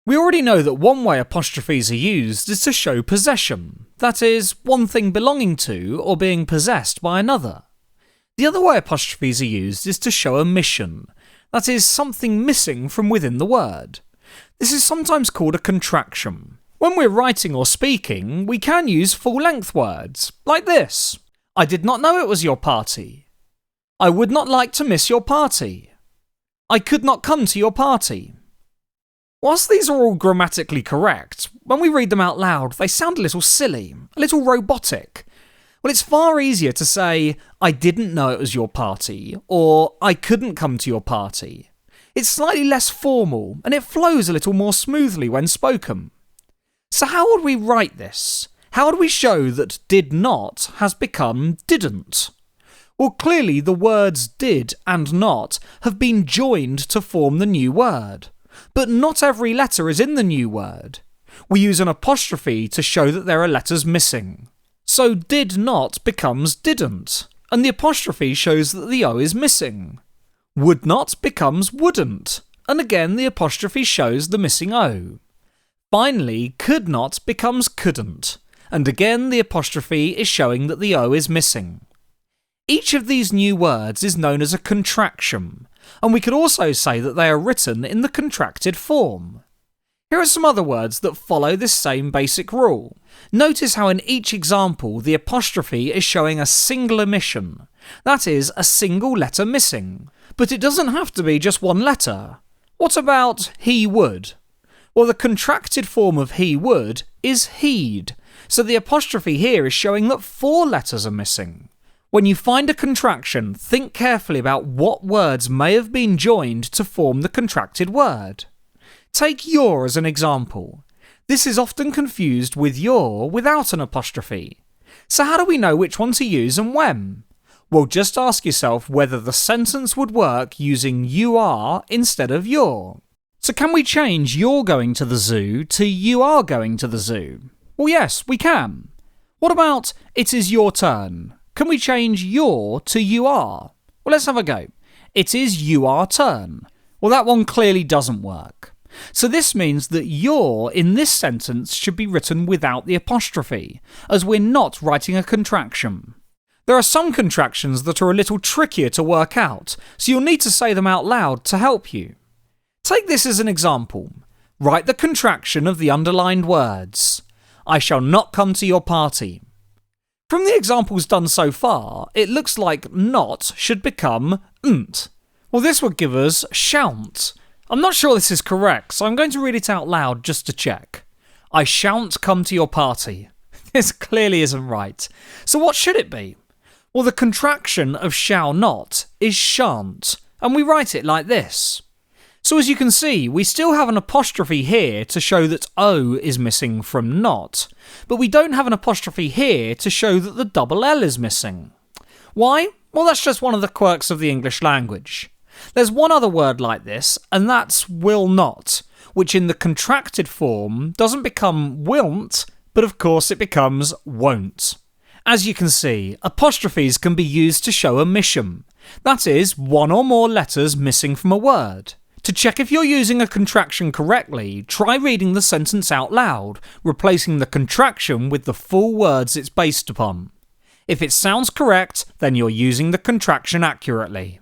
We already know that one way apostrophes are used is to show possession, that is, one thing belonging to or being possessed by another. The other way apostrophes are used is to show omission, that is, something missing from within the word. This is sometimes called a contraction. When we're writing or speaking, we can use full-length words, like this. I did not know it was your party. I would not like to miss your party. I could not come to your party. Whilst these are all grammatically correct, when we read them out loud, they sound a little silly, a little robotic. Well, it's far easier to say, I didn't know it was your party, or I couldn't come to your party. It's slightly less formal, and it flows a little more smoothly when spoken. So how would we write this? How would we show that did not has become didn't? Well, clearly the words did and not have been joined to form the new word. But not every letter is in the new word. We use an apostrophe to show that there are letters missing. So did not becomes didn't, and the apostrophe shows that the O is missing. Would not becomes wouldn't, and again the apostrophe shows the missing O. Finally, could not becomes couldn't, and again the apostrophe is showing that the O is missing. Each of these new words is known as a contraction, and we could also say that they are written in the contracted form. Here are some other words that follow this same basic rule. Notice how in each example the apostrophe is showing a single omission, that is, a single letter missing. But it doesn't have to be just one letter. What about he would? Well, the contracted form of he would is he'd, so the apostrophe here is showing that 4 letters are missing. When you find a contraction, think carefully about what words may have been joined to form the contracted word. Take your as an example. This is often confused with your without an apostrophe. So how do we know which one to use and when? Well, just ask yourself whether the sentence would work using you are instead of your. So can we change you're going to the zoo to you are going to the zoo? Well, yes, we can. What about it is your turn? Can we change your to you are? Well, let's have a go. It is you are turn. Well, that one clearly doesn't work. So this means that your in this sentence should be written without the apostrophe, as we're not writing a contraction. There are some contractions that are a little trickier to work out, so you'll need to say them out loud to help you. Take this as an example. Write the contraction of the underlined words. I shall not come to your party. From the examples done so far, it looks like not should become n't. Well, this would give us shan't. I'm not sure this is correct, so I'm going to read it out loud just to check. I shan't come to your party. This clearly isn't right. So what should it be? Well, the contraction of shall not is shan't, and we write it like this. So as you can see, we still have an apostrophe here to show that O is missing from not, but we don't have an apostrophe here to show that the double L is missing. Why? Well, that's just one of the quirks of the English language. There's one other word like this, and that's will not, which in the contracted form doesn't become willn't, but of course it becomes won't. As you can see, apostrophes can be used to show omission, that is, one or more letters missing from a word. To check if you're using a contraction correctly, try reading the sentence out loud, replacing the contraction with the full words it's based upon. If it sounds correct, then you're using the contraction accurately.